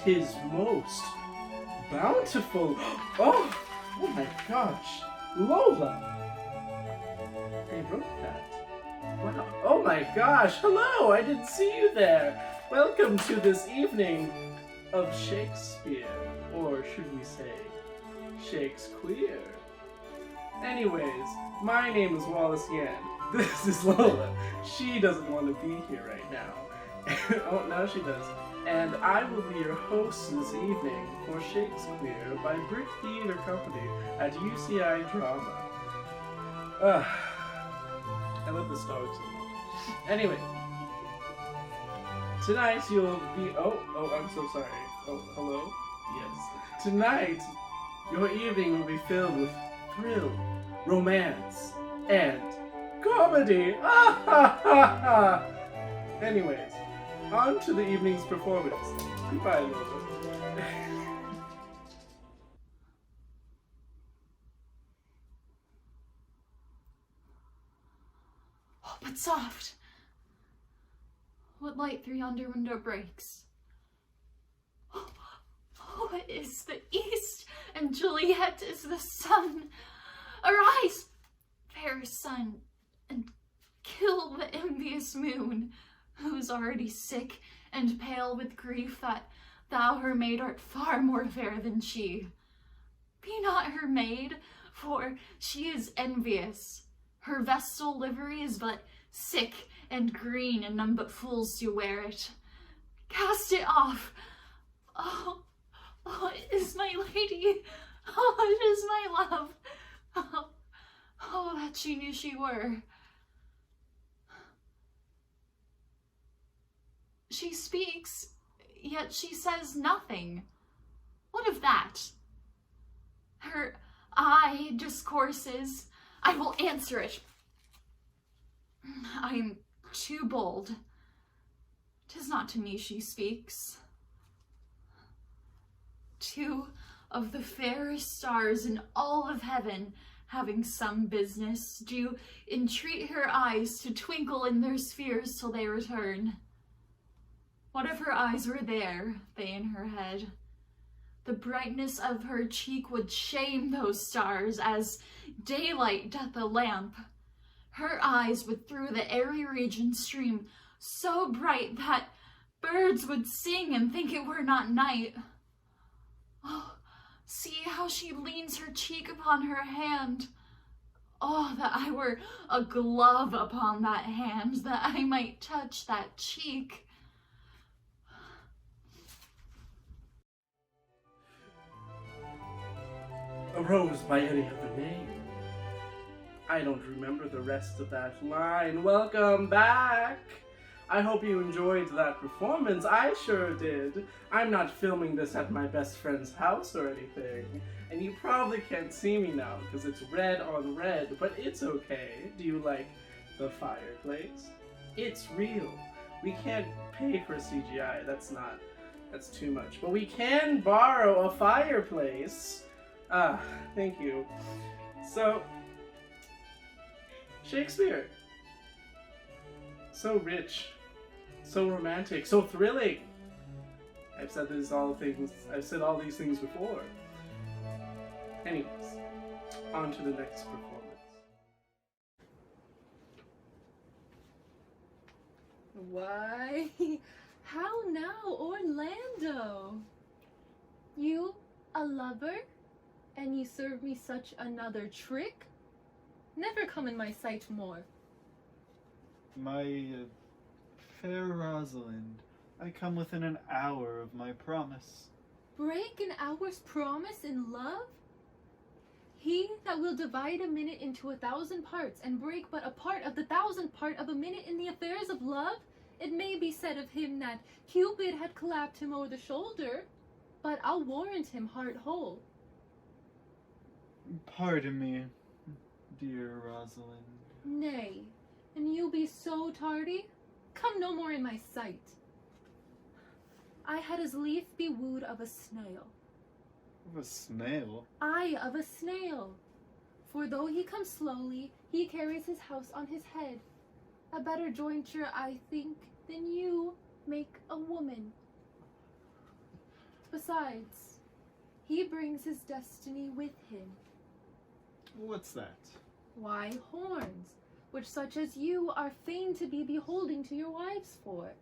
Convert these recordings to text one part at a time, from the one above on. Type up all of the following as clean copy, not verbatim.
'tis most bountiful. Oh my gosh, Lola. They wrote that. Wow. Oh my gosh, hello, I didn't see you there. Welcome to this evening of Shakespeare, or should we say, ShakesQueer. Anyways, my name is Wallace Yan. This is Lola. She doesn't want to be here right now. Oh, now she does. And I will be your host this evening for ShakesQueer by Brick Theater Company at UCI Drama. I love this dog so much. Anyway, tonight you'll be... Oh, I'm so sorry. Oh, hello? Yes. Tonight, your evening will be filled with thrill, romance, and comedy. Anyways, on to the evening's performance. Goodbye, Lola. Oh, but soft. What light through yonder window breaks? Oh, it is the east, and Juliet is the sun. Arise, fair sun, and kill the envious moon, who is already sick and pale with grief that thou her maid art far more fair than she. Be not her maid, for she is envious. Her vestal livery is but sick and green, and none but fools do wear it. Cast it off. Oh, it is my lady. Oh, it is my love. Oh, that she knew she were. She speaks, yet she says nothing. What of that? Her eye discourses. I will answer it. I am too bold. 'Tis not to me she speaks. Two of the fairest stars in all of heaven, having some business, do entreat her eyes to twinkle in their spheres till they return. What if her eyes were there, they in her head? The brightness of her cheek would shame those stars, as daylight doth a lamp. Her eyes would through the airy region stream, so bright that birds would sing and think it were not night. Oh, see how she leans her cheek upon her hand. Oh, that I were a glove upon that hand, that I might touch that cheek. A rose by any other name. I don't remember the rest of that line. Welcome back! I hope you enjoyed that performance. I sure did. I'm not filming this at my best friend's house or anything. And you probably can't see me now because it's red on red, but it's okay. Do you like the fireplace? It's real. We can't pay for CGI. That's too much. But we can borrow a fireplace. Thank you. So, Shakespeare. So rich, so romantic, so thrilling. I've said all these things before. Anyways, on to the next performance. Why? How now, Orlando? You, a lover? And you serve me such another trick? Never come in my sight more. My fair Rosalind, I come within an hour of my promise. Break an hour's promise in love? He that will divide a minute into 1,000 parts and break but a part of the 1,000th part of a minute in the affairs of love? It may be said of him that Cupid had clapped him o'er the shoulder, but I'll warrant him heart whole. Pardon me, dear Rosalind. Nay, and you be so tardy? Come no more in my sight. I had as lief be wooed of a snail. Of a snail? Aye, of a snail. For though he comes slowly, he carries his house on his head. A better jointure, I think, than you make a woman. Besides, he brings his destiny with him. What's that? Why, horns, which such as you are fain to be beholding to your wives for.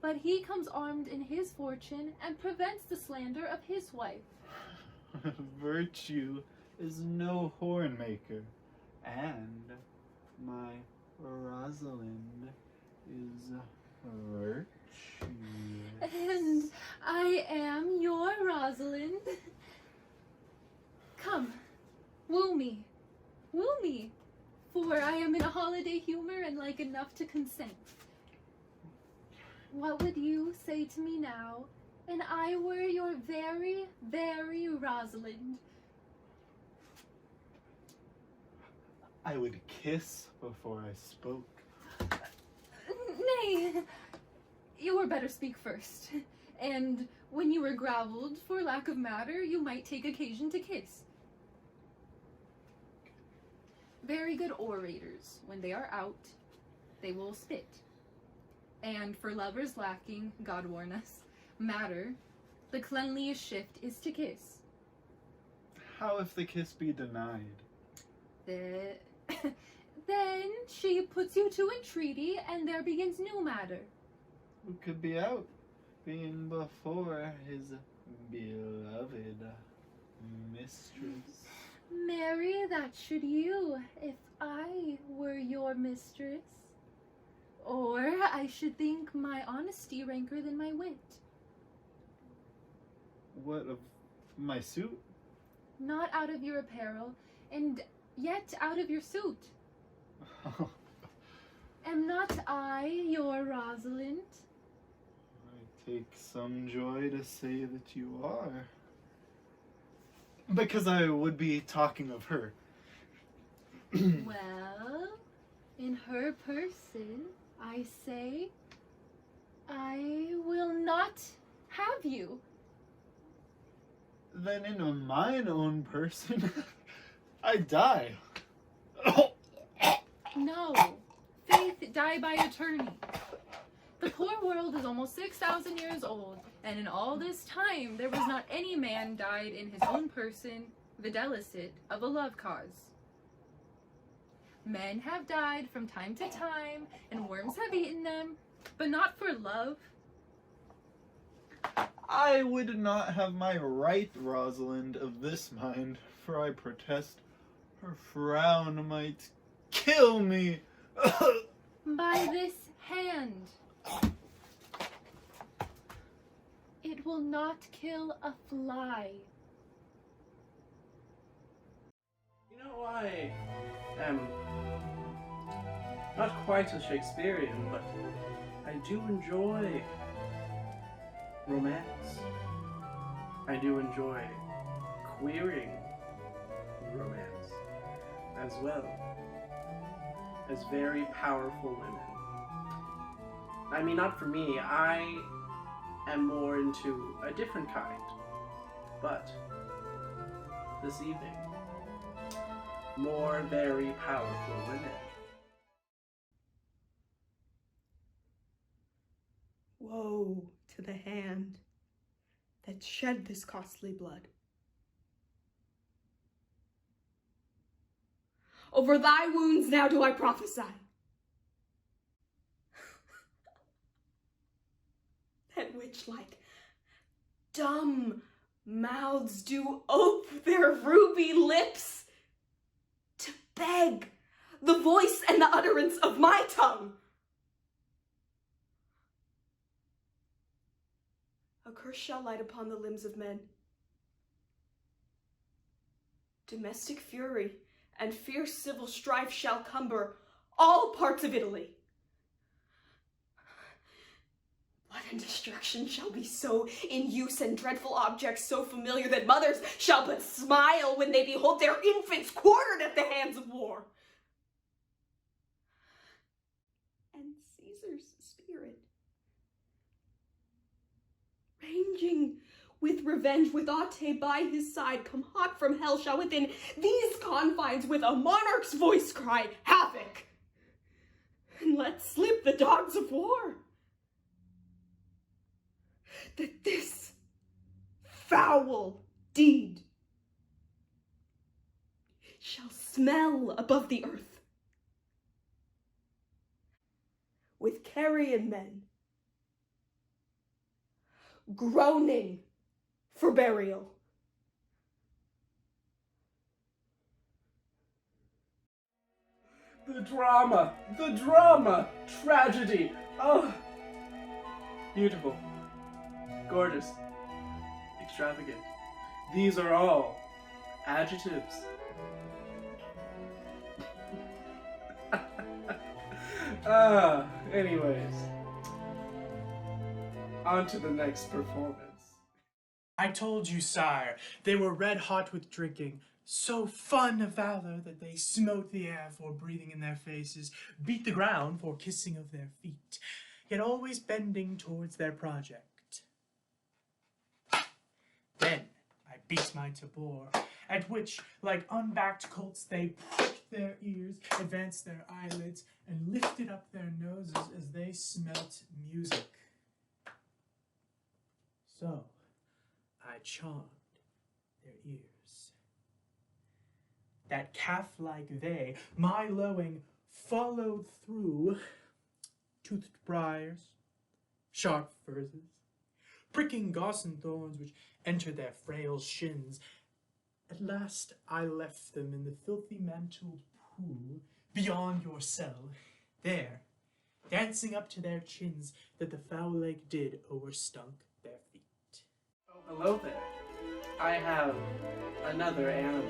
But he comes armed in his fortune and prevents the slander of his wife. Virtue is no horn maker, and my Rosalind is virtuous. And I am your Rosalind. Come, woo me, for I am in a holiday humor and like enough to consent. What would you say to me now, and I were your very, very Rosalind? I would kiss before I spoke. Nay, you were better speak first. And when you were gravelled for lack of matter, you might take occasion to kiss. Very good orators, when they are out, they will spit. And for lovers lacking, God warn us, matter, the cleanliest shift is to kiss. How if the kiss be denied? Then she puts you to entreaty, and there begins new matter. Who could be out, being before his beloved mistress? Marry, that should you, if I were your mistress. Or I should think my honesty ranker than my wit. What of my suit? Not out of your apparel, and yet out of your suit. Am not I your Rosalind? I take some joy to say that you are. Because I would be talking of her. Well, in her person, I say, I will not have you. Then in mine own person, I die. No, faith die by attorney. The poor world is almost 6,000 years old, and in all this time there was not any man died in his own person, videlicet of a love cause. Men have died from time to time, and worms have eaten them, but not for love. I would not have my right Rosalind of this mind, for I protest her frown might kill me. By this hand. It will not kill a fly. You know, I am not quite a Shakespearean, but I do enjoy romance. I do enjoy queering romance as well as very powerful women. I mean, not for me, I am more into a different kind, but this evening, more very powerful women. Woe to the hand that shed this costly blood. Over thy wounds now do I prophesy. That which like dumb mouths do ope their ruby lips to beg the voice and the utterance of my tongue. A curse shall light upon the limbs of men. Domestic fury and fierce civil strife shall cumber all parts of Italy. Blood and destruction shall be so in use, and dreadful objects so familiar, that mothers shall but smile when they behold their infants quartered at the hands of war. And Caesar's spirit, ranging with revenge, with Ate by his side, come hot from hell, shall within these confines with a monarch's voice cry havoc, and let slip the dogs of war. That this foul deed shall smell above the earth, with carrion men groaning for burial. The drama, tragedy. Oh, beautiful, gorgeous, extravagant. These are all adjectives. Anyways, on to the next performance. I told you, sire, they were red hot with drinking, so fun of valor that they smote the air for breathing in their faces, beat the ground for kissing of their feet, yet always bending towards their project. Then I beat my tabor, at which, like unbacked colts, they pricked their ears, advanced their eyelids, and lifted up their noses as they smelt music. So I charmed their ears. That calf-like they, my lowing, followed through toothed briars, sharp furzes, pricking gossamer thorns which entered their frail shins. At last I left them in the filthy mantled pool beyond your cell, there, dancing up to their chins that the foul lake did overstunk their feet. Oh, hello there. I have another animal.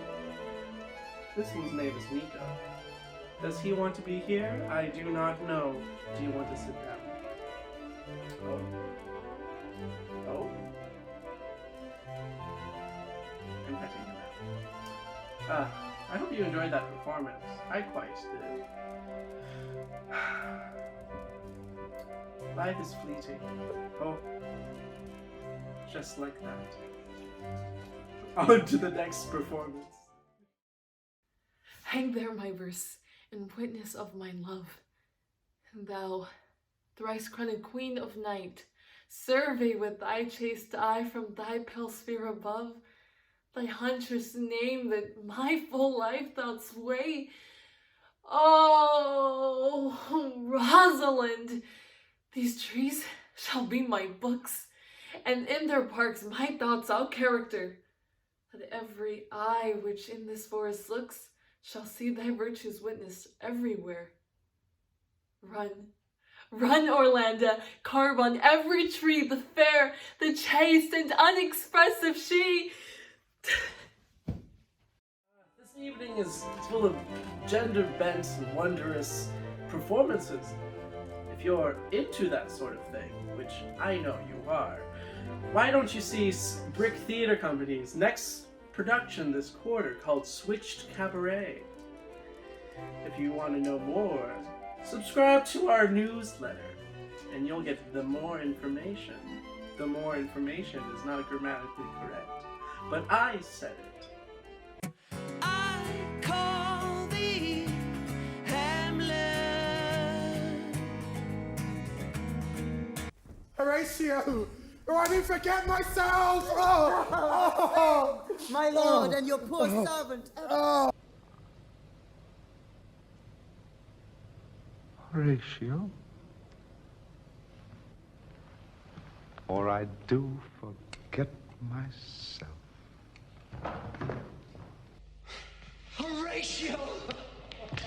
This one's name is Nico. Does he want to be here? I do not know. Do you want to sit down? Oh. Oh. I'm petting him now. I hope you enjoyed that performance. I quite did. Life is fleeting. Oh. Just like that. On to the next performance. Hang there, my verse, in witness of my love. Thou, thrice-crowned queen of night, survey with thy chaste eye from thy pale sphere above thy huntress name that my full life thou'lt sway. Oh, Rosalind, these trees shall be my books, and in their parks my thoughts I'll character, that every eye which in this forest looks shall see thy virtues witnessed everywhere. Run, run, Orlando, carve on every tree the fair, the chaste and unexpressive she. This evening is full of gender-bent, wondrous performances. If you're into that sort of thing, which I know you are, why don't you see Brick Theater Company's next production this quarter called Switched Cabaret? If you want to know more, subscribe to our newsletter and you'll get the more information. The more information is not grammatically correct, but I said it. I call thee Hamlet. Horatio! Oh, I didn't forget myself! Oh! My lord, and your poor servant. Horatio? Or I do forget myself. Horatio!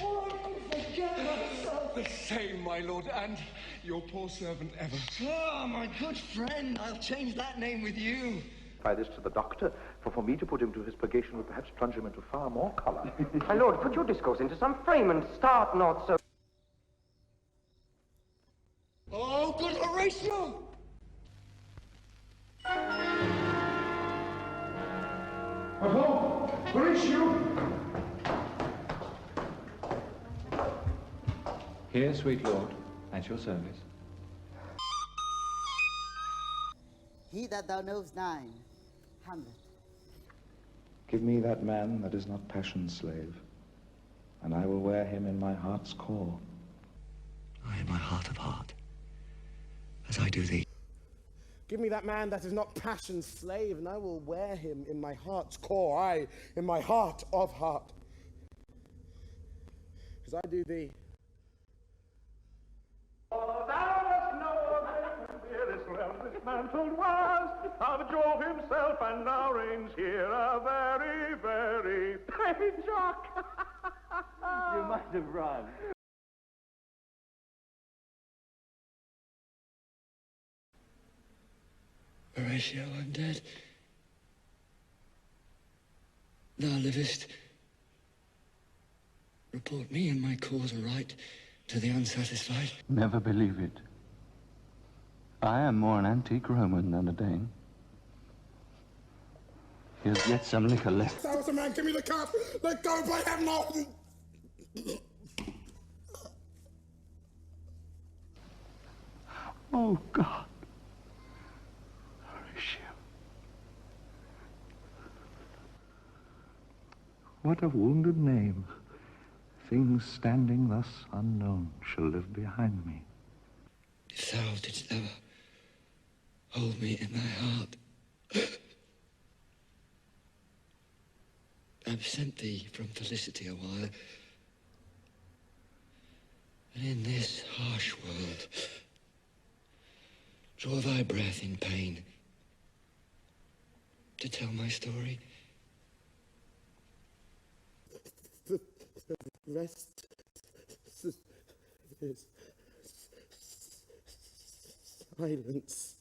Oh, I didn't forget myself! The same, my lord, and your poor servant ever. Oh, my good friend, I'll change that name with you. Try this to the doctor, for me to put him to his purgation would perhaps plunge him into far more color. My lord, put your discourse into some frame and start not so. Oh, good Horatio! Hello, Horatio! Here, sweet lord, at your service. He that thou knowest nine, Hamlet. Give me that man that is not passion's slave, and I will wear him in my heart's core. I in my heart of heart, as I do thee. Give me that man that is not passion's slave, and I will wear him in my heart's core, aye, in my heart of heart. As I do thee. This man told was of Jove himself, and now reigns here a very, very hey, Jock. You must have run. Horatio, I'm dead. Thou livest. Report me and my cause aright to the unsatisfied. Never believe it. I am more an antique Roman than a Dane. Here's yet some liquor left. That was the man, give me the cup! Let go, by heaven! Oh, God. Horatio. What a wounded name. Things standing thus unknown shall live behind me. If thou didst ever hold me in thy heart, absent thee from felicity a while, and in this harsh world draw thy breath in pain to tell my story. The rest is silence.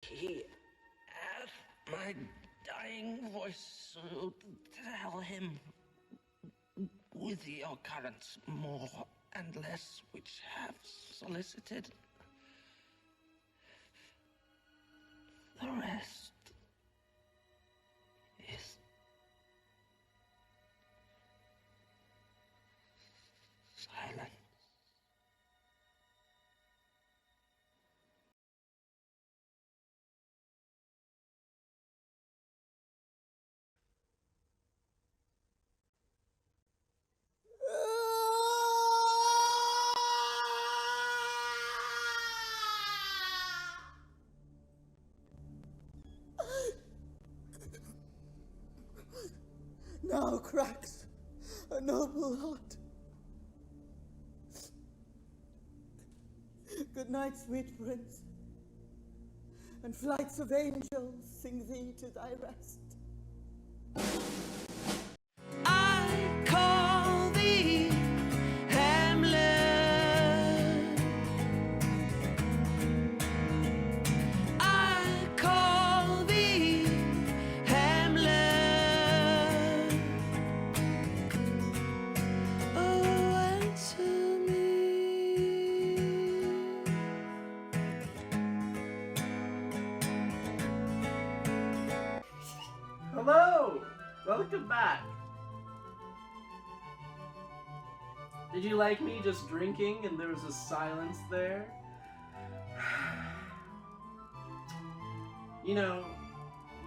He hath my dying voice, so tell him with your currents more and less which have solicited the rest is silence. Now cracks a noble heart. Good night, sweet prince, and flights of angels sing thee to thy rest. I call thee Hamlet. I call thee Hamlet. Oh, answer me. Hello! Welcome back. Did you like me just drinking and there was a silence there? You know,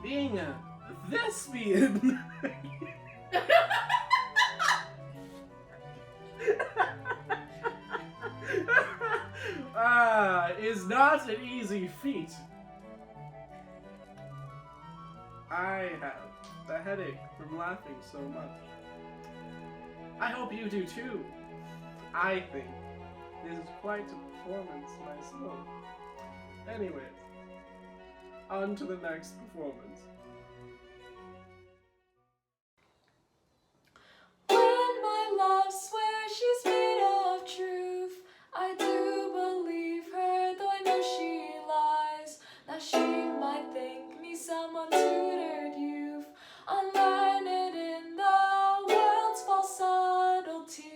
being a thespian is not an easy feat. I have a headache from laughing so much. I hope you do too. I think this is quite a performance myself. Anyways, on to the next performance. When my love swears she's made of truth, I do believe her, though I know she lies. Now she might think me some untutored youth, unlearned in the world's false subtleties.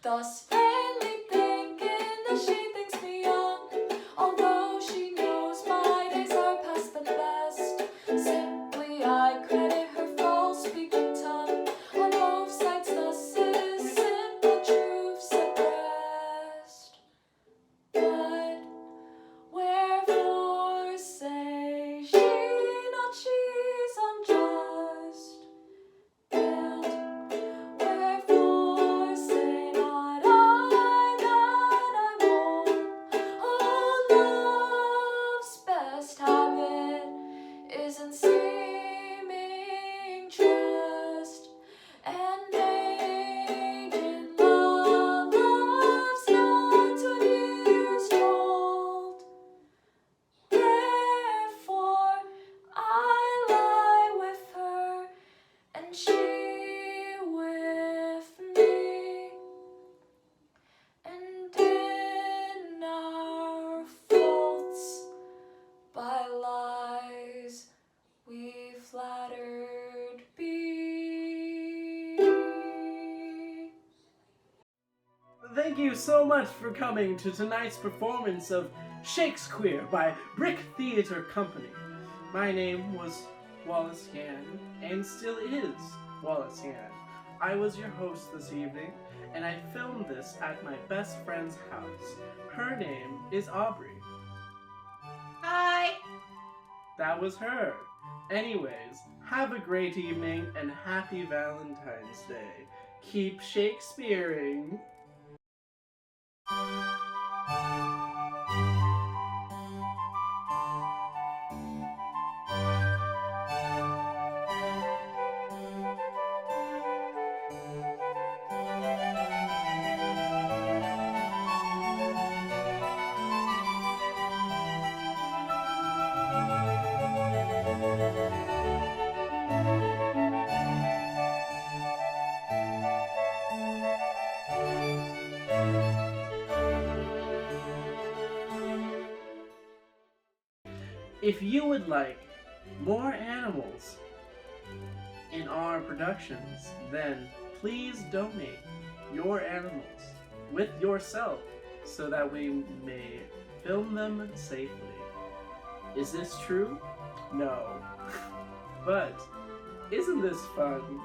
Thus vainly thinking that she thinks me young, although she knows my days are past the best. Simply I credit her false speaking tongue. On both sides thus is simple truth suppressed. But wherefore say she thank you so much for coming to tonight's performance of ShakesQueer by Brick Theatre Company. My name was Wallace Yan, and still is Wallace Yan. I was your host this evening, and I filmed this at my best friend's house. Her name is Aubrey. Hi! That was her. Anyways, have a great evening and happy Valentine's Day. Keep Shakespearing. If you would like more animals in our productions, then please donate your animals with yourself so that we may film them safely. Is this true? No. But isn't this fun?